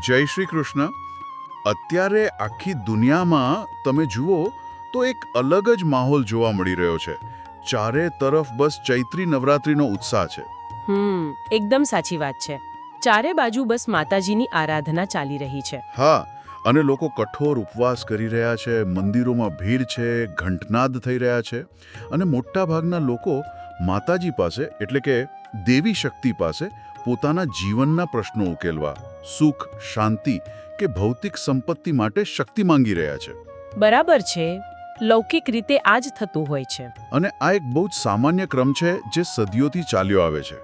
જય શ્રી કૃષ્ણ. અત્યારે આખી દુનિયામાં તમે જુઓ તો એક અલગ જ માહોલ જોવા મળી રહ્યો છે. ચારે તરફ બસ ચૈત્રી નવરાત્રિનો ઉત્સાહ છે. એકદમ સાચી વાત છે. ચારે બાજુ બસ માતાજીની આરાધના ચાલી રહી છે. હા, અને લોકો કઠોર ઉપવાસ કરી રહ્યા છે, મંદિરોમાં ભીડ છે, ઘંટનાદ થઈ રહ્યા છે, અને મોટા ભાગના લોકો માતાજી પાસે એટલે કે દેવી શક્તિ પાસે પોતાના જીવનના પ્રશ્નો ઉકેલવા, સુખ, શાંતિ કે ભૌતિક સંપત્તિ માટે શક્તિ માંગી રહ્યા છે. બરાબર છે. લૌકિક રીતે આ જ થતું હોય છે. અને આ એક બહુ જ સામાન્ય ક્રમ છે જે સદીઓથી ચાલ્યો આવે છે.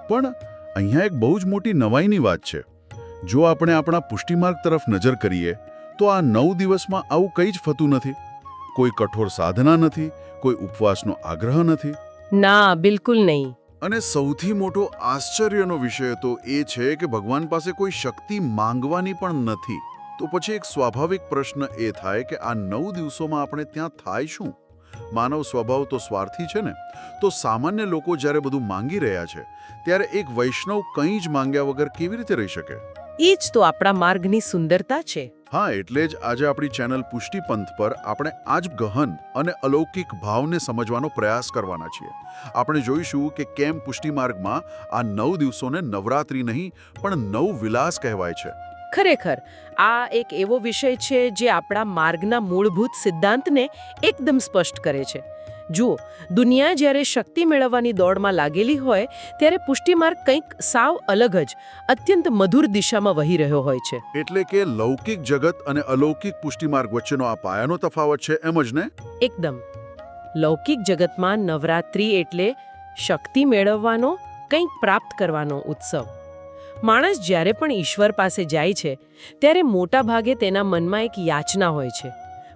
પણ અહીંયા એક બહુ જ મોટી નવાઈની વાત છે. જો આપણે આપણા પુષ્ટિમાર્ગ તરફ નજર કરીએ તો આ 9 દિવસમાં આવું કંઈ જ થતું નથી. કોઈ કઠોર સાધના નથી, કોઈ ઉપવાસનો આગ્રહ નથી. ના, બિલકુલ નહીં. અને સૌથી મોટો આશ્ચર્યનો વિષય તો એ છે કે ભગવાન પાસે કોઈ શક્તિ માંગવાની પણ નથી. તો પછી એક સ્વાભાવિક પ્રશ્ન એ થાય કે આ 9 દિવસોમાં આપણે ત્યાં થાય શું? માનવ સ્વભાવ તો સ્વાર્થી છે ને, તો સામાન્ય લોકો જ્યારે બધું માંગી રહ્યા છે ત્યારે એક વૈષ્ણવ કંઈ જ માંગ્યા વગર કેવી રીતે રહી શકે? એ જ તો આપણા માર્ગની સુંદરતા છે. હા, એટલે જ આજે આપણી ચેનલ પુષ્ટિ પંથ પર આપણે આ જ ગહન અને અલૌકિક ભાવને સમજવાનો પ્રયાસ કરવાના છીએ. આપણે જોઈશું કે કેમ પુષ્ટિ માર્ગમાં આ 9 દિવસોને નવરાત્રિ નહીં પણ નવવિલાસ કહેવાય છે. ખરેખર આ એક એવો વિષય છે જે આપણા માર્ગના મૂળભૂત સિદ્ધાંતને એકદમ સ્પષ્ટ કરે છે. જુઓ, દુનિયા જ્યારે શક્તિ મેળવવાની દોડમાં લાગેલી હોય ત્યારે પુષ્ટિમાર્ગ કંઈક સાવ અલગ જ અત્યંત મધુર દિશામાં વહી રહ્યો હોય છે. એટલે કે લૌકિક જગત અને અલૌકિક પુષ્ટિમાર્ગ વચ્ચેનો આ પાયાનો તફાવત છે, એમ જ ને? એકદમ. લૌકિક જગતમાં નવરાત્રિ એટલે શક્તિ મેળવવાનો, કંઈક પ્રાપ્ત કરવાનો ઉત્સવ. માણસ જ્યારે પણ ઈશ્વર પાસે જાય છે ત્યારે મોટા ભાગે તેના મનમાં એક યાચના હોય છે.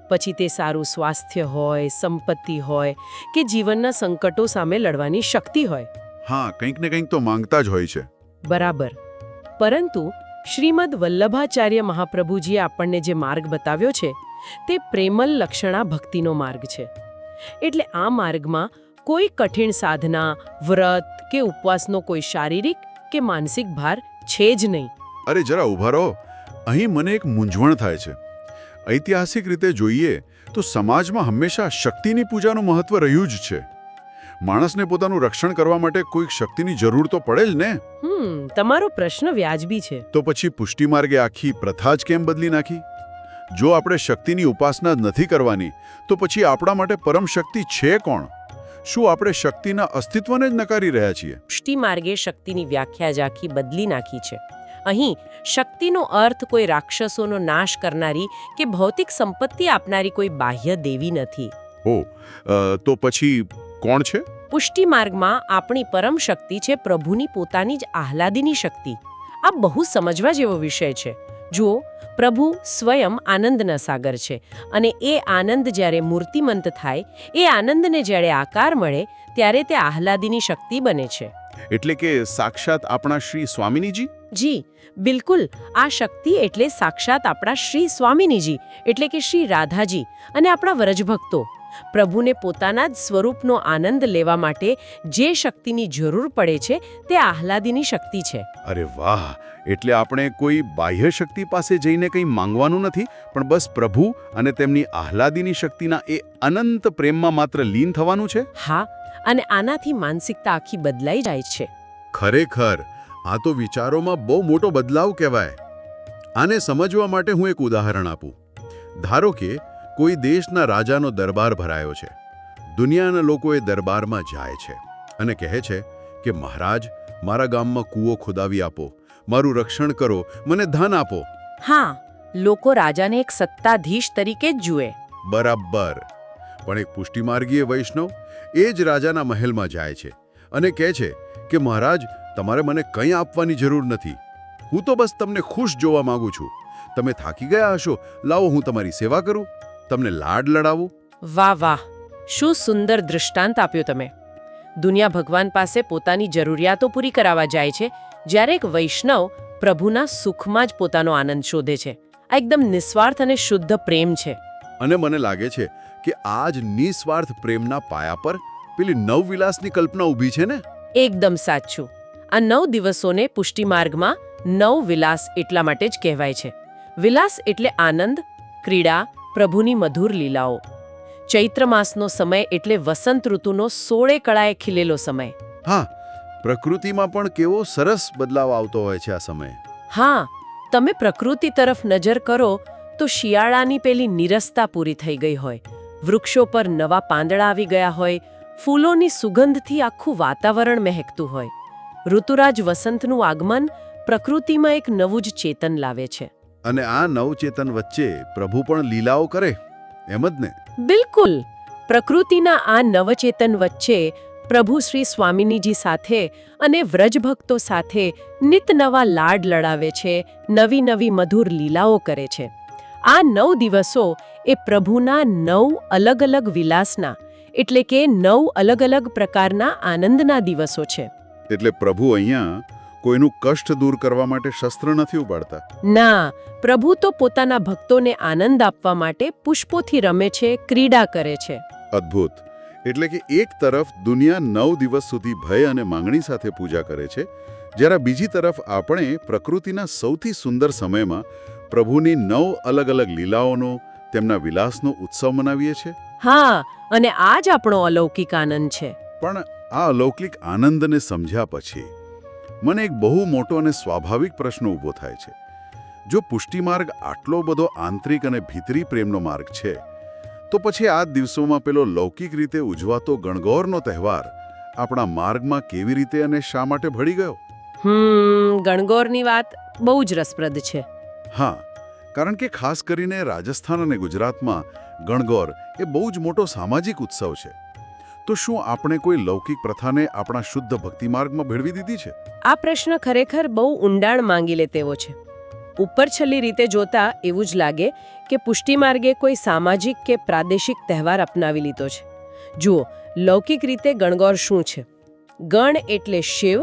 પછી તે સારું સ્વાસ્થ્ય હોય, સંપત્તિ હોય કે જીવનના સંકટો સામે લડવાની શક્તિ હોય. હા, કંઈક ને કંઈક તો માંગતા જ હોય છે. બરાબર. પરંતુ શ્રીમદ વલ્લભાચાર્ય મહાપ્રભુજીએ આપણને જે માર્ગ બતાવ્યો છે તે પ્રેમલ લક્ષણા ભક્તિનો માર્ગ છે. એટલે આ માર્ગમાં કોઈ કઠિન સાધના, વ્રત કે ઉપવાસનો કોઈ શારીરિક કે માનસિક ભાર છે જ નહીં. અરે જરા ઊભા રહો. અહીં મને એક મૂંઝવણ થાય છે. ઐતિહાસિક રીતે જોઈએ તો સમાજમાં હંમેશા શક્તિની પૂજાનું મહત્વ રહ્યું જ છે. માણસને પોતાનું રક્ષણ કરવા માટે કોઈક શક્તિની જરૂર તો પડે જ ને. તમારો પ્રશ્ન વ્યાજબી છે. તો પછી પુષ્ટિ માર્ગે આખી પ્રથા જ કેમ બદલી નાખી? જો આપણે શક્તિની ઉપાસના જ નથી કરવાની તો પછી આપણા માટે પરમ શક્તિ છે કોણ? શું આપણે શક્તિના અસ્તિત્વને જ નકારી રહ્યા છીએ? પુષ્ટિ માર્ગે શક્તિની વ્યાખ્યા જ આખી બદલી નાખી છે. અહીં શક્તિનો અર્થ કોઈ રાક્ષસોનો નાશ કરનારી કે ભૌતિક સંપત્તિ આપનારી કોઈ બાહ્ય દેવી નથી. તો પછી કોણ છે? પુષ્ટિ માર્ગમાં આપણી પરમ શક્તિ છે પ્રભુની પોતાની જ આહલાદીની શક્તિ. આ બહુ સમજવા જેવો વિષય છે. જુઓ, પ્રભુ સ્વયં આનંદના સાગર છે અને એ આનંદ જ્યારે મૂર્તિમંત થાય, એ આનંદને જ્યારે આકાર મળે ત્યારે તે આહલાદીની શક્તિ બને છે. એટલે કે સાક્ષાત આપણા શ્રી સ્વામિનીજી? જી બિલકુલ. આ શક્તિ એટલે સાક્ષાત આપણા શ્રી સ્વામિનીજી એટલે કે શ્રી રાધાજી અને આપણા વ્રજભક્તો. પ્રભુને પોતાના જ સ્વરૂપનો આનંદ લેવા માટે જે શક્તિની જરૂર પડે છે તે આહલાદીની શક્તિ છે. અરે વાહ! એટલે આપણે કોઈ બાહ્ય શક્તિ પાસે જઈને કંઈ માંગવાનું નથી, પણ બસ પ્રભુ અને તેમની આહલાદીની શક્તિના એ અનંત પ્રેમમાં માત્ર લીન થવાનું છે. હા, અને આનાથી માનસિકતા આખી બદલાઈ જાય છે. ખરેખર આ તો વિચારોમાં બહુ મોટો બદલાવ કહેવાય. આને સમજવા માટે હું એક ઉદાહરણ આપું. ધારો કે કોઈ દેશના રાજાનો દરબાર ભરાયો છે. દુનિયાના લોકો એ દરબારમાં જાય છે અને કહે છે કે મહારાજ, મારા ગામમાં કૂવો ખોદાવી આપો, મારું રક્ષણ કરો, મને ધન આપો. હા, લોકો રાજાને એક સત્તાધીશ તરીકે જ જુએ. બરાબર. પણ એક પુષ્ટિમાર્ગીય વૈષ્ણવ એ જ રાજાના મહેલમાં જાય છે અને કહે છે કે મહારાજ, તમારે મને કંઈ આપવાની જરૂર નથી. હું તો બસ તમને ખુશ જોવા માંગુ છું. તમે થાકી ગયા હશો, લાવો હું તમારી સેવા કરું, તમને લાડ લડાવું. વાહ વાહ, શું સુંદર દૃષ્ટાંત આપ્યો તમે. દુનિયા ભગવાન પાસે પોતાની જરૂરિયાતો પૂરી કરાવવા જાય છે, જ્યારે એક વૈષ્ણવ પ્રભુના સુખમાં જ પોતાનો આનંદ શોધે છે. આ એકદમ નિસ્વાર્થ અને શુદ્ધ પ્રેમ છે. અને મને લાગે છે કે આ જ નિસ્વાર્થ પ્રેમના પાયા પર પેલી નવવિલાસની કલ્પના ઊભી છે ને. એકદમ સાચું. આ 9 દિવસોને પુષ્ટિ માર્ગમાં નવ વિલાસ એટલા માટે જ કહેવાય છે. વિલાસ એટલે આનંદ, ક્રીડા, પ્રભુની મધુર લીલાઓ. ચૈત્ર માસનો સમય એટલે વસંત ઋતુનો 16 કળાએ ખીલેલો સમય. હા, પ્રકૃતિમાં પણ કેવો સરસ બદલાવ આવતો હોય છે આ સમયે. હા, તમે પ્રકૃતિ તરફ નજર કરો તો શિયાળાની પેલી નીરસતા પૂરી થઈ ગઈ હોય, વૃક્ષો પર નવા પાંદડા આવી ગયા હોય, ફૂલોની સુગંધથી આખું વાતાવરણ મહેકતું હોય. ઋતુરાજ વસંતનું આગમન પ્રકૃતિમાં એક નવું જ ચેતન લાવે છે. અને આ નવચેતન વચ્ચે પ્રભુ પણ લીલાઓ કરે, એમ જ ને? બિલકુલ. પ્રકૃતિના આ નવચેતન વચ્ચે પ્રભુ શ્રી સ્વામિનીજી સાથે અને વ્રજભક્તો સાથે નિત નવા લાડ લડાવે છે, નવી નવી મધુર લીલાઓ કરે છે. આ 9 દિવસો એ પ્રભુના 9 અલગ અલગ વિલાસના, એટલે કે 9 અલગ અલગ પ્રકારના આનંદના દિવસો છે. એટલે પ્રભુ અહીંયા કોઈનું કષ્ટ દૂર કરવા માટે શસ્ત્ર નથી ઉપાડતા. ના, પ્રભુ તો પોતાના ભક્તોને આનંદ આપવા માટે પુષ્પોથી રમે છે, ક્રીડા કરે છે. અદ્ભુત. એટલે કે એક તરફ દુનિયા 9 દિવસ સુધી ભય અને માંગણી સાથે પૂજા કરે છે, જ્યારે બીજી તરફ આપણે પ્રકૃતિના સૌથી સુંદર સમયમાં પ્રભુની 9 અલગ અલગ લીલાઓનો, તેમના વિલાસનો ઉત્સવ મનાવીએ છીએ. હા, અને આ જ આપણો અલૌકિક આનંદ છે. પણ આ અલૌકિક આનંદને સમજ્યા પછી મને એક બહુ મોટો અને સ્વાભાવિક પ્રશ્ન ઊભો થાય છે. જો પુષ્ટિ માર્ગ આટલો બધો આંતરિક અને ભીતરી પ્રેમનો માર્ગ છે, તો પછી આ દિવસોમાં પેલો લૌકિક રીતે ઉજવાતો ગણગૌરનો તહેવાર આપણા માર્ગમાં કેવી રીતે અને શા માટે ભળી ગયો? ગણગૌરની વાત બહુ જ રસપ્રદ છે. હા, કારણ કે ખાસ કરીને રાજસ્થાન અને ગુજરાતમાં ગણગૌર એ બહુ જ મોટો સામાજિક ઉત્સવ છે. તો શું આપણે કોઈ લૌકિક પ્રથાને આપણા શુદ્ધ ભક્તિ માર્ગમાં ભેળવી દીધી છે? આ પ્રશ્ન ખરેખર બહુ ઊંડાણ માંગી લે તેવો છે. ઉપરછલ્લી રીતે જોતા એવું જ લાગે કે પુષ્ટિ માર્ગે કોઈ સામાજિક કે પ્રાદેશિક તહેવાર અપનાવી લીધો છે. જુઓ, લૌકિક રીતે ગણગૌર શું છે? ગણ એટલે શિવ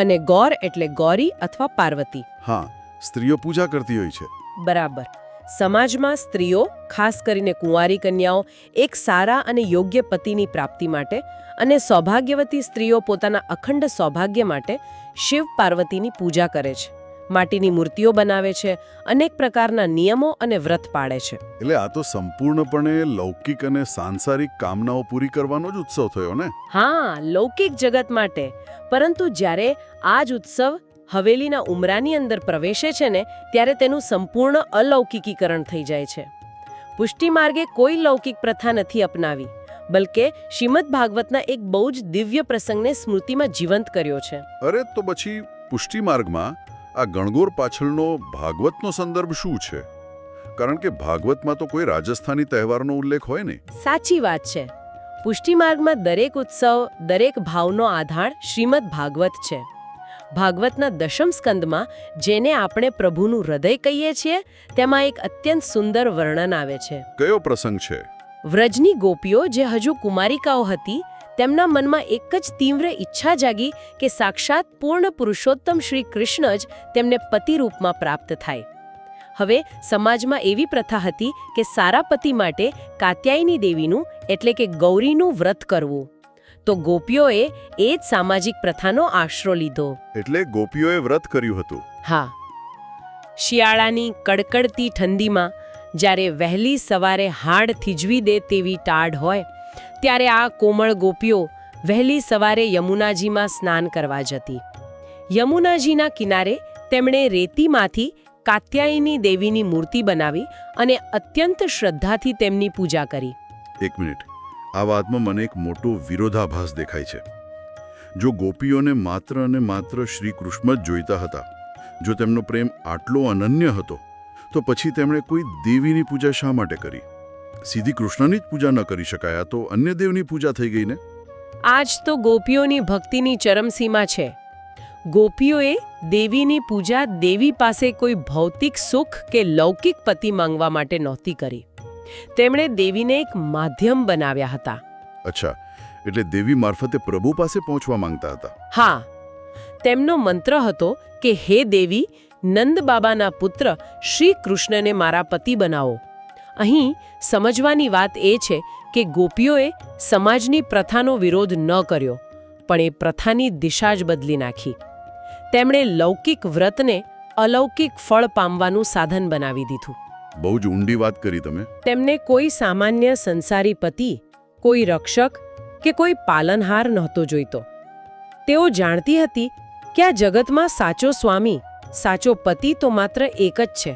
અને ગૌર એટલે ગૌરી અથવા પાર્વતી. હા, સ્ત્રીઓ પૂજા કરતી હોય છે. બરાબર. સમાજમાં સ્ત્રીઓ, ખાસ કરીને કુંવારી કન્યાઓ, એક સારા અને યોગ્ય પતિની પ્રાપ્તિ માટે અને સૌભાગ્યવતી સ્ત્રીઓ પોતાના અખંડ સૌભાગ્ય માટે શિવ પાર્વતીની પૂજા કરે છે, માટીની મૂર્તિઓ બનાવે છે, અનેક પ્રકારના નિયમો અને વ્રત પાળે છે. એટલે આ તો સંપૂર્ણપણે લૌકિક અને સાંસારિક કામનાઓ પૂરી કરવાનો જ ઉત્સવ થયો ને? હા, લૌકિક જગત માટે. પરંતુ જ્યારે આ જ ઉત્સવ હવેલીના ઉમરાની અંદર પ્રવેશે છે ને, ત્યારે તેનું સંપૂર્ણ અલૌકિકીકરણ થઈ જાય છે. પુષ્ટિ માર્ગે કોઈ લૌકિક પ્રથા નથી અપનાવી, બલકે શ્રીમદ ભાગવતના એક બહુ જ દિવ્ય પ્રસંગને સ્મૃતિમાં જીવંત કર્યો છે. અરે, તો પછી પુષ્ટિ માર્ગમાં આ ગણગૌર પાછળનો ભાગવતનો સંદર્ભ શું છે? કારણ કે ભાગવતમાં તો કોઈ રાજસ્થાની તહેવારનો ઉલ્લેખ હોય ને. સાચી વાત છે. પુષ્ટિ માર્ગમાં દરેક ઉત્સવ, દરેક ભાવનો આધાર શ્રીમદ ભાગવત છે. ભાગવતના 10મ સ્કંદમાં, જેને આપણે પ્રભુનું હૃદય કહીએ છીએ, તેમાં એક અત્યંત સુંદર વર્ણન આવે છે. કયો પ્રસંગ છે? વ્રજની ગોપીઓ જે હજુ કુમારિકાઓ હતી, તેમના મનમાં એક જ તીવ્ર ઈચ્છા જાગી કે સાક્ષાત પૂર્ણ પુરુષોત્તમ શ્રી કૃષ્ણ જ તેમને પતિ રૂપમાં પ્રાપ્ત થાય. હવે સમાજમાં એવી પ્રથા હતી કે સારા પતિ માટે કાત્યાયની દેવીનું, એટલે કે ગૌરીનું વ્રત કરવું. તો ગોપીઓએ એ જ સામાજિક પ્રથાનો આશરો લીધો. એટલે ગોપીઓએ વ્રત કર્યું હતું? હા. શિયાળાની કડકડતી ઠંડીમાં જ્યારે વહેલી સવારે હાડ થીજવી દે તેવી ટાઢ હોય, ત્યારે આ કોમળ ગોપીઓ વહેલી સવારે યમુનાજીમાં સ્નાન કરવા જતી. યમુનાજીના કિનારે તેમણે રેતીમાંથી કાત્યાયની દેવીની મૂર્તિ બનાવી અને અત્યંત શ્રદ્ધાથી તેમની પૂજા કરી. એક મિનિટ, આ વાતમાં મને એક મોટો વિરોધાભાસ દેખાય છે. જો ગોપીઓને માત્ર અને માત્ર શ્રી કૃષ્ણ જ જોઈતા હતા, જો તેમનો પ્રેમ આટલો અનન્ય હતો, તો પછી તેમણે કોઈ દેવીની પૂજા શા માટે કરી? સીધી કૃષ્ણની જ પૂજા ન કરી શકાય, તો અન્ય દેવની પૂજા થઈ ગઈ ને? આજ તો ગોપીઓની ભક્તિની ચરમસીમા છે. ગોપીઓએ દેવીની પૂજા દેવી પાસે કોઈ ભૌતિક સુખ કે લૌકિક પતિ માંગવા માટે નહોતી કરી. તેમણે દેવીને એક માધ્યમ બનાવ્યા હતા. અચ્છા, એટલે દેવી મારફતે પ્રભુ પાસે પહોંચવા માંગતા હતા. હા. તેમનો મંત્ર હતો કે હે દેવી, નંદ બાબાના પુત્ર શ્રી કૃષ્ણને મારા પતિ બનાવો. અહીં સમજવાની વાત એ છે કે ગોપીઓએ સમાજની પ્રથાનો વિરોધ ન કર્યો, પણ એ પ્રથાની દિશા જ બદલી નાખી. તેમણે લૌકિક વ્રતને અલૌકિક ફળ પામવાનું સાધન બનાવી દીધું. બહુ જ ઊંડી વાત કરી તમે. તેમને કોઈ સામાન્ય સંસારી પતિ, કોઈ રક્ષક કે કોઈ પાલનહાર નહોતો જોઈતો. તેઓ જાણતી હતી કે આ જગતમાં સાચો સ્વામી, સાચો પતિ તો માત્ર એક જ છે,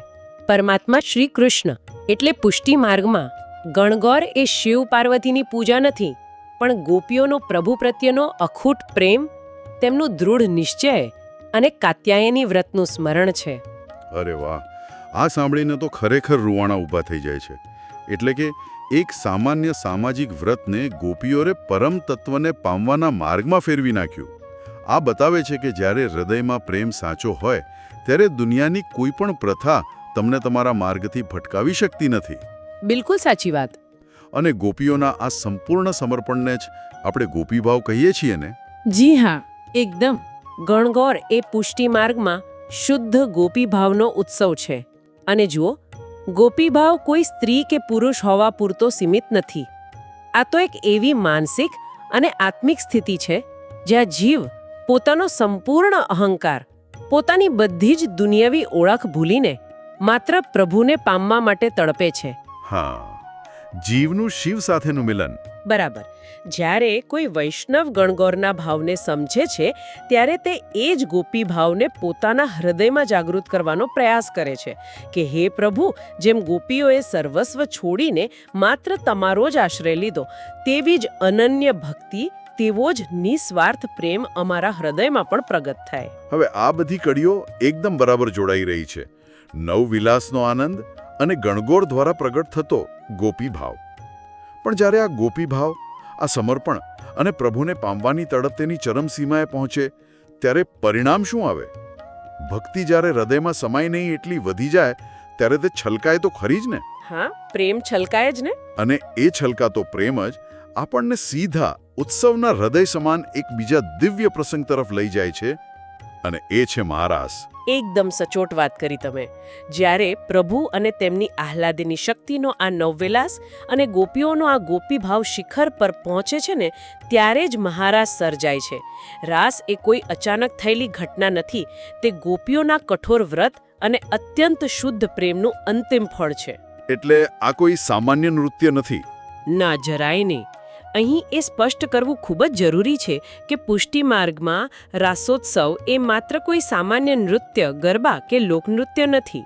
પરમાત્મા શ્રી કૃષ્ણ. એટલે પુષ્ટિ માર્ગમાં ગણગોર એ શિવ પાર્વતીની પૂજા નથી, પણ ગોપીઓનો પ્રભુ પ્રત્યેનો અખૂટ પ્રેમ, તેમનું દૃઢ નિશ્ચય અને કાત્યાયની વ્રતનું સ્મરણ છે. અરે વાહ, આ સાંભળીને તો ખરેખર રૂવાણા ઊભા થઈ જાય છે. એટલે કે એક સામાન્ય સામાજિક વ્રતને ગોપીઓએ પરમ તત્વને પામવાના માર્ગમાં ફેરવી નાખ્યું. આ બતાવે છે કે જ્યારે હૃદયમાં પ્રેમ સાચો હોય ત્યારે દુનિયાની કોઈ પણ પ્રથા તમને તમારા માર્ગથી ભટકાવી શકતી નથી. બિલકુલ સાચી વાત. અને ગોપીઓના આ સંપૂર્ણ સમર્પણને જ આપણે ગોપીભાવ કહીએ છીએ ને? જી હા, એકદમ. ગણગોર એ પુષ્ટિ માર્ગમાં શુદ્ધ ગોપીભાવનો ઉત્સવ છે. અને જુઓ, ગોપીભાવ કોઈ સ્ત્રી કે પુરુષ હોવા પૂરતો સીમિત નથી. આ તો એક એવી માનસિક અને આત્મિક સ્થિતિ છે જ્યાં જીવ પોતાનો સંપૂર્ણ અહંકાર, પોતાની બધી જ દુનિયાવી ઓળખ ભૂલીને માત્ર પ્રભુને પામવા માટે તડપે છે. હા, જીવનું શિવ સાથેનું મિલન. બરાબર. જ્યારે કોઈ વૈષ્ણવ ગણગોરના ભાવને સમજે છે ત્યારે તે એ જ ગોપી ભાવને પોતાના હૃદયમાં જાગૃત કરવાનો પ્રયાસ કરે છે કે હે પ્રભુ, જેમ ગોપીઓએ સર્વસ્વ છોડીને માત્ર તમારો જ આશ્રય લીધો, તેવી જ અનન્ય ભક્તિ, તેવો જ નિસ્વાર્થ પ્રેમ અમારા હૃદયમાં પણ પ્રગટ થાય. હવે આ બધી કડીઓ એકદમ બરાબર જોડાઈ રહી છે. નવવિલાસનો આનંદ અને ગણગોર દ્વારા પ્રગટ થતો ગોપી ભાવ. પણ જ્યારે આ ગોપી ભાવ, આ સમર્પણ અને પ્રભુને પામવાની તડપ તેની ચરમસીમાએ પહોંચે ત્યારે પરિણામ શું આવે? ભક્તિ જ્યારે હૃદયમાં સમાય નહીં એટલી વધી જાય ત્યારે તે છલકાય તો ખરી જ ને? હા, પ્રેમ છલકાય જ ને. અને એ છલકાતો પ્રેમ જ આપણને સીધા ઉત્સવના હૃદય સમાન એક બીજા દિવ્ય પ્રસંગ તરફ લઈ જાય છે, અને એ છે મહારાસ. એકદમ સચોટ વાત કરી તમે. જ્યારે પ્રભુ અને તેમની આહ્લાદની શક્તિનો આ નવવિલાસ અને ગોપીઓનો આ ગોપીભાવ શિખર પર પહોંચે છે ને, ત્યારે જ મહારાસ સર્જાય છે. રાસ એ કોઈ અચાનક થયેલી ઘટના નથી, તે ગોપીઓના કઠોર વ્રત અને અત્યંત શુદ્ધ પ્રેમનું અંતિમ ફળ છે. એટલે આ કોઈ સામાન્ય નૃત્ય નથી. ના, જરાય નહીં. અહીં એ સ્પષ્ટ કરવું ખૂબ જ જરૂરી છે કે પુષ્ટિ માર્ગમાં રાસોત્સવ એ માત્ર કોઈ સામાન્ય નૃત્ય, ગરબા કે લોકનૃત્ય નથી.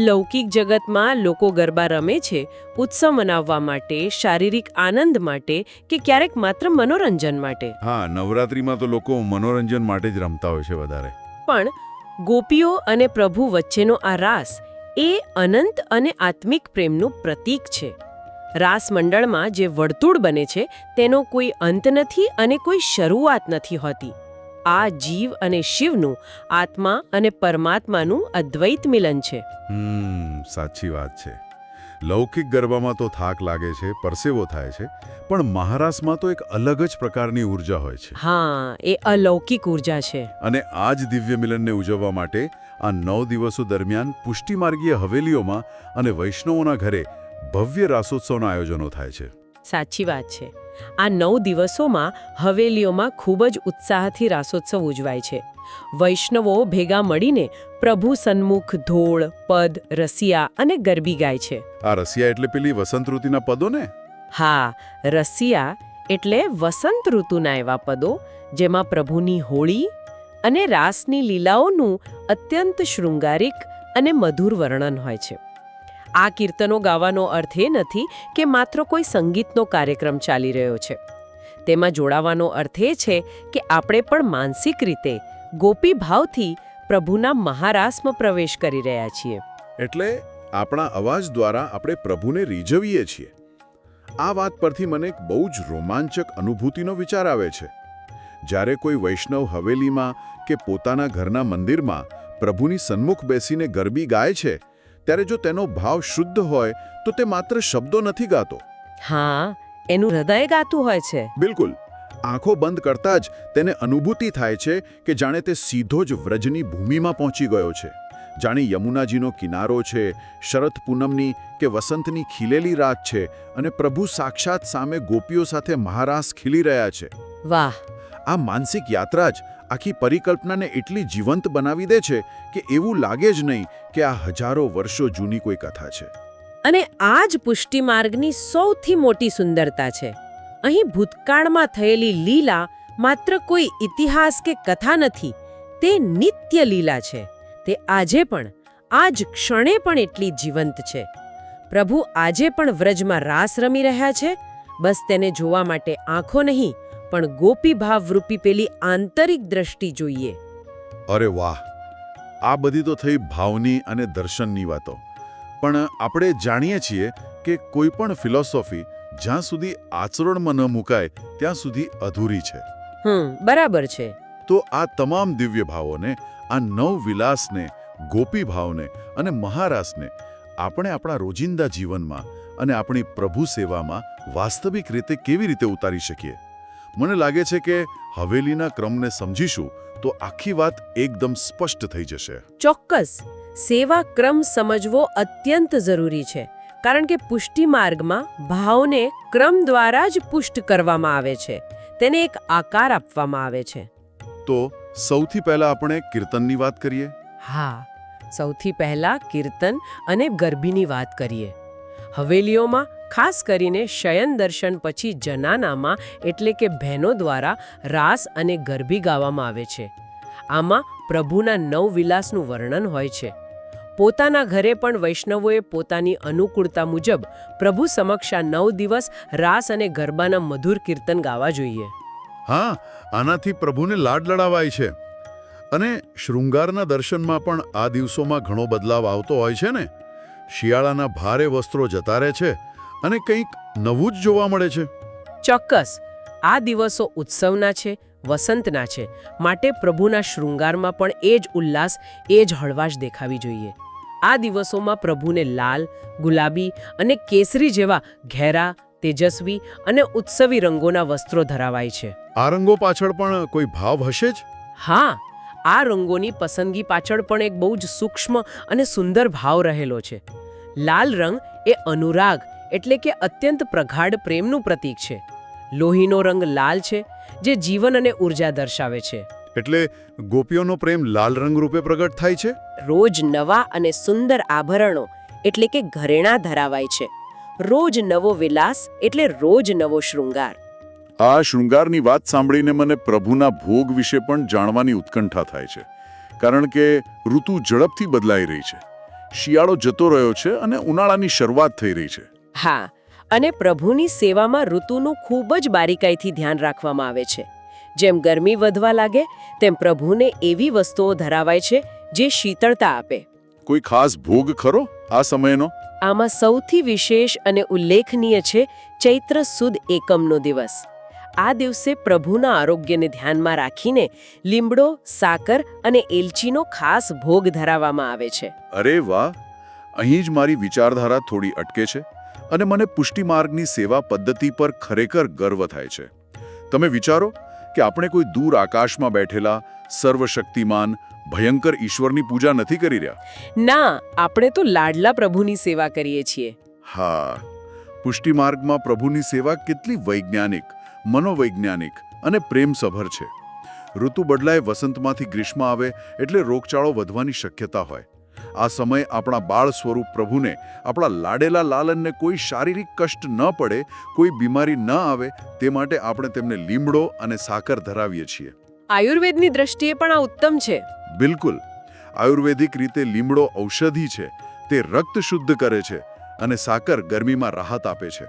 લૌકિક જગતમાં લોકો ગરબા રમે છે ઉત્સવ મનાવવા માટે, શારીરિક આનંદ માટે કે ક્યારેક માત્ર મનોરંજન માટે. હા, નવરાત્રિમાં તો લોકો મનોરંજન માટે જ રમતા હોય છે વધારે. પણ ગોપીઓ અને પ્રભુ વચ્ચેનો આ રાસ એ અનંત અને આત્મિક પ્રેમનું પ્રતીક છે. રાસ મંડળમાં જે વર્તુળ બને છે તેનો કોઈ અંત નથી અને કોઈ શરૂઆત નથી હોતી. આ જીવ અને શિવનું, આત્મા અને પરમાત્માનું અદ્વૈત મિલન છે. સાચી વાત છે. લૌકિક ગરબામાં તો થાક લાગે છે, પરસેવો થાય છે, પણ મહારાસમાં તો એક અલગ જ પ્રકારની ઊર્જા હોય છે. હા, એ અલૌકિક ઊર્જા છે. અને આ જ દિવ્ય મિલનને ઉજવવા માટે આ 9 દિવસો દરમિયાન પુષ્ટિમાર્ગીય હવેલીઓમાં અને વૈષ્ણવોના ઘરે ભવ્ય રાસોત્સવના આયોજનો થાય છે. સાચી વાત છે. આ 9 દિવસોમાં હવેલીઓમાં ખૂબ જ ઉત્સાહથી રાસોત્સવ ઉજવાય છે. વૈષ્ણવો ભેગા મળીને પ્રભુ સન્મુખ ધોળ, પદ, રસિયા અને ગરબી ગાય છે. આ રસિયા એટલે પેલી વસંત ઋતુના પદો ને? હા, રસિયા એટલે વસંત ઋતુના એવા પદો જેમાં પ્રભુની હોળી અને રાસની લીલાઓનું અત્યંત શૃંગારિક અને મધુર વર્ણન હોય છે. આ કીર્તનો ગાવાનો અર્થ એ નથી કે માત્ર કોઈ સંગીતનો કાર્યક્રમ ચાલી રહ્યો છે. તેમાં જોડાવાનો અર્થ એ છે કે આપણે પણ માનસિક રીતે ગોપી ભાવથી પ્રભુના મહારાસમાં પ્રવેશ કરી રહ્યા છીએ. એટલે આપણા અવાજ દ્વારા આપણે પ્રભુને રીઝવીએ છીએ. આ વાત પરથી મને એક બહુ જ રોમાંચક અનુભૂતિનો વિચાર આવે છે. જ્યારે કોઈ વૈષ્ણવ હવેલીમાં કે પોતાના ઘરના મંદિરમાં પ્રભુની સન્મુખ બેસીને ગરબી ગાય છે, ત્યારે જો તેનો ભાવ શુદ્ધ હોય તો તે માત્ર શબ્દો નથી ગાતો. હા, એનું હૃદય ગાતું હોય છે. બિલકુલ. આંખો બંધ કરતા જ તેને અનુભૂતિ થાય છે કે જાણે તે સીધો જ વ્રજની ભૂમિમાં પહોંચી ગયો છે. જાણે યમુનાજીનો કિનારો છે, શરદ પૂનમની કે વસંતની ખીલેલી રાત છે અને પ્રભુ સાક્ષાત સામે ગોપીઓ સાથે મહારાસ ખીલી રહ્યા છે. વાહ! આ માનસિક યાત્રા જ આખી પરિકલ્પનાને એટલી જીવંત બનાવી દે છે કે એવું લાગે જ નહીં કે આ હજારો વર્ષો જૂની કોઈ કથા છે. અને આ જ પુષ્ટિ માર્ગની સૌથી મોટી સુંદરતા છે. અહીં ભૂતકાળમાં થયેલી લીલા માત્ર કોઈ ઇતિહાસ કે કથા નથી, તે નિત્ય લીલા છે. તે આજે પણ, આ જ ક્ષણે પણ એટલી જીવંત છે. પ્રભુ આજે પણ વ્રજમાં રાસ રમી રહ્યા છે. બસ તેને જોવા માટે આંખો નહીં, પણ ગોપી ભાવરૂપી પેલી આંતરિક દ્રષ્ટિ જોઈએ. અરે વાહ! આ બધી તો થઈ ભાવની અને દર્શનની વાતો. પણ આપણે જાણીએ છીએ કે કોઈ પણ ફિલોસોફી જ્યાં સુધી આચરણમાં ન મુકાય ત્યાં સુધી અધૂરી છે. બરાબર છે. તો આ તમામ દિવ્ય ભાવોને, આ નવ વિલાસને, ગોપી ભાવને અને મહારાસને આપણે આપણા રોજિંદા જીવનમાં અને આપણી પ્રભુ સેવામાં વાસ્તવિક રીતે કેવી રીતે ઉતારી શકીએ? મને લાગે છે કે હવેલીના ક્રમને સમજીશું તો આખી વાત એકદમ સ્પષ્ટ થઈ જશે. ચોક્કસ. સેવા ક્રમ સમજવો અત્યંત જરૂરી છે, કારણ કે પુષ્ટિ માર્ગમાં ભાવને ક્રમ દ્વારા જ પુષ્ટ કરવામાં આવે છે, તેને એક આકાર આપવામાં આવે છે. તો સૌથી પહેલા આપણે કીર્તનની વાત કરીએ. હા, સૌથી પહેલા કીર્તન અને ગરબીની વાત કરીએ. હવેલીઓમાં ખાસ કરીને શયન દર્શન પછી જનાનામાં એટલે કે બહેનો દ્વારા રાસ અને ગરબી ગાવામાં આવે છે. આમાં પ્રભુના નવ વિલાસનું વર્ણન હોય છે. પોતાના ઘરે પણ વૈષ્ણવોએ પોતાની અનુકૂળતા મુજબ પ્રભુ સમક્ષ આ 9 દિવસ રાસ અને ગરબાના મધુર કીર્તન ગાવા જોઈએ. હા, આનાથી પ્રભુને લાડ લડાવાય છે. અને શૃંગારના દર્શનમાં પણ આ દિવસોમાં ઘણો બદલાવ આવતો હોય છે ને. શિયાળાના ભારે વસ્ત્રો જતા રહે છે અને કંઈક નવું જ જોવા મળે છે. ચોક્કસ. આ દિવસો ઉત્સવના છે, વસંતના છે, માટે પ્રભુના શૃંગારમાં પણ એ જ ઉલ્લાસ, એ જ હળવાશ દેખાવી જોઈએ. આ દિવસોમાં પ્રભુને લાલ, ગુલાબી અને કેસરી જેવા ઘેરા, તેજસ્વી અને ઉત્સવી રંગોના વસ્ત્રો ધરાવાય છે. આ રંગો પાછળ પણ કોઈ ભાવ હશે જ? હા, આ રંગોની પસંદગી પાછળ પણ એક બહુ જ સૂક્ષ્મ અને સુંદર ભાવ રહેલો છે. લાલ રંગ એ અનુરાગ એટલે કે અત્યંત પ્રગાઢ પ્રેમનું પ્રતીક છે. લોહીનો રંગ લાલ છે, જે જીવન અને ઉર્જા દર્શાવે છે. એટલે ગોપીઓનો પ્રેમ લાલ રંગ રૂપે પ્રગટ થાય છે. રોજ નવા અને સુંદર આભરણો એટલે કે ઘરેણાં ધરાવાય છે. રોજ નવો વિલાસ એટલે રોજ નવો શૃંગાર. આ શૃંગારની વાત સાંભળીને મને પ્રભુના ભોગ વિશે પણ જાણવાની ઉત્કંઠા થાય છે. કારણ કે ઋતુ ઝડપથી બદલાઈ રહી છે. શિયાળો જતો રહ્યો છે અને ઉનાળાની શરૂઆત થઈ રહી છે. હા, અને પ્રભુની સેવામાં ઋતુનું ખૂબ જ બારીકાઈથી ધ્યાન રાખવામાં આવે છે. જેમ ગરમી વધવા લાગે તેમ પ્રભુને એવી વસ્તુઓ ધરાવાય છે જે શીતળતા આપે. કોઈ ખાસ ભોગ ખરો આ સમયનો? આમાં સૌથી વિશેષ અને ઉલ્લેખનીય છે ચૈત્ર સુદ એકમનો દિવસ. આ દિવસે પ્રભુના આરોગ્યને ધ્યાનમાં રાખીને લીમડો, સાકર અને એલચીનો ખાસ ભોગ ધરાવવામાં આવે છે. અરે વાહ! અહીં જ મારી વિચારધારા થોડી અટકે છે અને મને પુષ્ટિ માર્ગની સેવા પદ્ધતિ પર ખરેખર ગર્વ થાય છે. તમે વિચારો કે આપણે કોઈ દૂર આકાશમાં બેઠેલા સર્વશક્તિમાન ભયંકર ઈશ્વરની પૂજા નથી કરી રહ્યા. ના, આપણે તો લાડલા પ્રભુની સેવા કરીએ છીએ. હા, પુષ્ટિ માર્ગમાં પ્રભુની સેવા કેટલી વૈજ્ઞાનિક, મનોવૈજ્ઞાનિક અને પ્રેમસભર છે. ઋતુ બદલાય, વસંતમાંથી ગ્રીષ્મ આવે એટલે રોગચાળો વધવાની શક્યતા હોય. આ સમય આપણા બાળ સ્વરૂપ પ્રભુને, આપણા લાડેલા લાલનને કોઈ શારીરિક કષ્ટ ન પડે, કોઈ બીમારી ન આવે તે માટે આપણે તેમને લીમડો અને સાકર ધરાવીએ છીએ. આયુર્વેદની દ્રષ્ટિએ પણ આ ઉત્તમ છે. બિલકુલ. આયુર્વેદિક રીતે લીમડો ઔષધિ છે. તે રક્ત શુદ્ધ કરે છે અને સાકર ગરમીમાં રાહત આપે છે.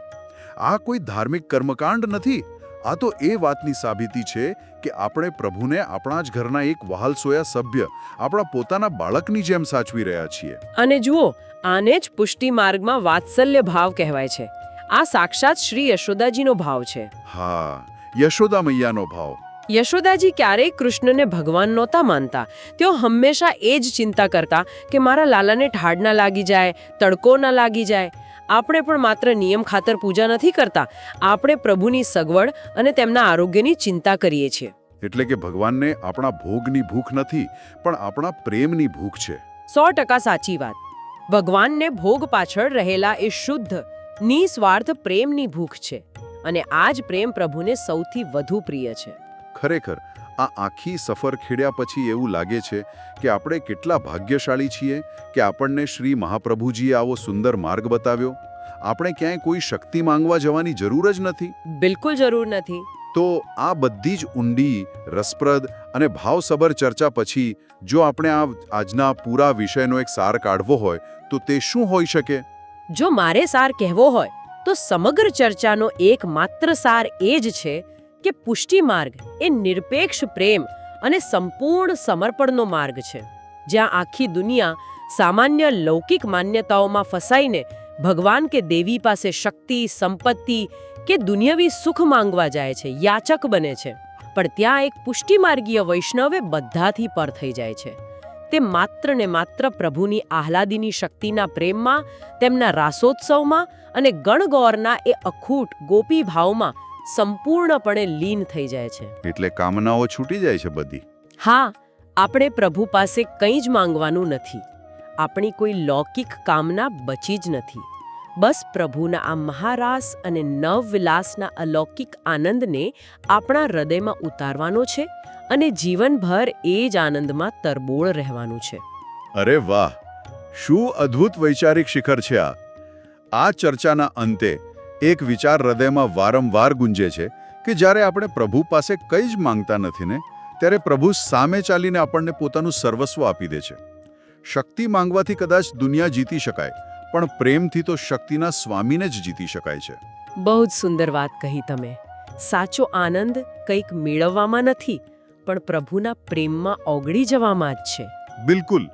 આ કોઈ ધાર્મિક કર્મકાંડ નથી. આ તો એ વાતની સાબિતી છે કે આપણે પ્રભુને આપણા જ ઘરના એક વહાલસોયા સભ્ય, આપણા પોતાના બાળકની જેમ સાચવી રહ્યા છીએ. અને જુઓ, આને જ પુષ્ટિ માર્ગમાં વાત્સલ્ય ભાવ કહેવાય છે. આ સાક્ષાત શ્રી યશોદાજીનો ભાવ છે. હા, યશોદા મૈયાનો ભાવ. યશોદાજી ક્યારેય કૃષ્ણને ભગવાન નહોતા માનતા. તેઓ હંમેશા એ જ ચિંતા કરતા કે મારા લાલાને ઠાડ ના લાગી જાય, તડકો ના લાગી જાય. આપણે પણ માત્ર નિયમ ખાતર પૂજા નથી કરતા. આપણે પ્રભુની સગવડ અને તેમના આરોગ્યની ચિંતા કરીએ છીએ. એટલે કે ભગવાનને આપણા ભોગની ભૂખ નથી, પણ આપણા પ્રેમની ભૂખ છે. 100% સાચી વાત. ભગવાનને ભોગ પાછળ રહેલા એ શુદ્ધ, નિસ્વાર્થ પ્રેમની ભૂખ છે. અને આ જ પ્રેમ પ્રભુને સૌથી વધુ પ્રિય છે. ખરેખર આ આખી સફર ખેડ્યા પછી એવું લાગે છે કે આપણે કેટલા ભાગ્યશાળી છીએ કે આપણને શ્રી મહાપ્રભુજીએ આવો સુંદર માર્ગ બતાવ્યો. આપણે ક્યાંય કોઈ શક્તિ માંગવા જવાની જરૂર જ નથી. બિલકુલ જરૂર નથી. તો આ બધી જ ઊંડી, રસપ્રદ અને ભાવસભર ચર્ચા પછી જો આપણે આજના પૂરા વિષયનો એક સાર કાઢવો હોય તો તે શું હોઈ શકે? જો મારે સાર કહેવો હોય તો સમગ્ર ચર્ચાનો એકમાત્ર સાર એ જ છે કે પુષ્ટિ માર્ગ એ નિરપેક્ષ પ્રેમ અને સંપૂર્ણ સમર્પણનો માર્ગ છે, જ્યાં આખી દુનિયા સામાન્ય લૌકિક માન્યતાઓમાં ફસાઈને ભગવાન કે દેવી પાસે શક્તિ, સંપત્તિ કે દુનિયાવી સુખ માંગવા જાય છે, યાચક બને છે. પણ ત્યાં એક પુષ્ટિમાર્ગીય વૈષ્ણવે બધાથી પર થઈ જાય છે. તે માત્ર ને માત્ર પ્રભુની આહલાદીની શક્તિના પ્રેમમાં, તેમના રાસોત્સવમાં અને ગણગૌરના એ અખૂટ ગોપી ભાવમાં સંપૂર્ણપણે લીન થઈ જાય છે. એટલે કામનાઓ છૂટી જાય છે બધી. હા, આપણે પ્રભુ પાસે કંઈ જ માંગવાનું નથી. આપણી કોઈ લૌકિક કામના બચી જ નથી. બસ પ્રભુના આ મહારાસ અને નવવિલાસના અલૌકિક આનંદને આપણા હૃદયમાં ઉતારવાનો છે અને જીવનભર એ જ આનંદમાં તરબોળ રહેવાનું છે. અરે વાહ, શું અદ્ભુત વૈચારિક શિખર છે આ! આ ચર્ચાના અંતે એક વિચાર હૃદયમાં વારંવાર ગુંજે છે કે જ્યારે આપણે પ્રભુ પાસે કંઈ જ માંગતા નથી ને, ત્યારે પ્રભુ સામે ચાલીને આપણને પોતાનું સર્વસ્વ આપી દે છે. શક્તિ માંગવાથી કદાચ દુનિયા જીતી શકાય, પણ પ્રેમથી તો શક્તિના સ્વામીને જ જીતી શકાય છે. બહુ જ સુંદર વાત કહી તમે. સાચો આનંદ કંઈક મેળવવામાં નથી, પણ પ્રભુના પ્રેમમાં ઓગળી જવામાં જ છે. બિલકુલ.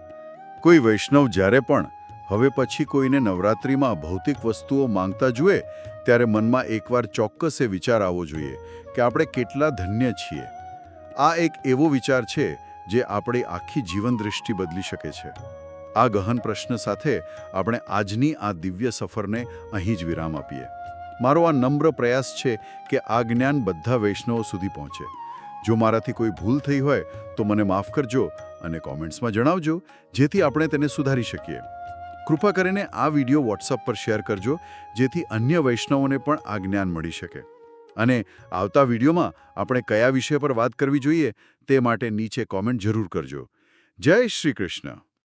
કોઈ વૈષ્ણવ જ્યારે પણ હવે પછી કોઈને નવરાત્રિમાં ભૌતિક વસ્તુઓ માંગતા જુએ, ત્યારે મનમાં એકવાર ચોક્કસ એ વિચાર આવવો જોઈએ કે આપણે કેટલા ધન્ય છીએ. આ એક એવો વિચાર છે જે આપણી આખી જીવન દૃષ્ટિ બદલી શકે છે. આ ગહન પ્રશ્ન સાથે આપણે આજની આ દિવ્ય સફરને અહીં જ વિરામ આપીએ. મારો આ નમ્ર પ્રયાસ છે કે આ જ્ઞાન બધા વૈષ્ણવો સુધી પહોંચે. જો મારાથી કોઈ ભૂલ થઈ હોય તો મને માફ કરજો અને કોમેન્ટ્સમાં જણાવજો, જેથી આપણે તેને સુધારી શકીએ. કૃપા કરીને આ વિડીયો વોટ્સઅપ પર શેર કરજો, જેથી અન્ય વૈષ્ણવોને પણ આ જ્ઞાન મળી શકે. અને આવતા વિડીયોમાં આપણે કયા વિષય પર વાત કરવી જોઈએ તે માટે નીચે કોમેન્ટ જરૂર કરજો. જય શ્રી કૃષ્ણ.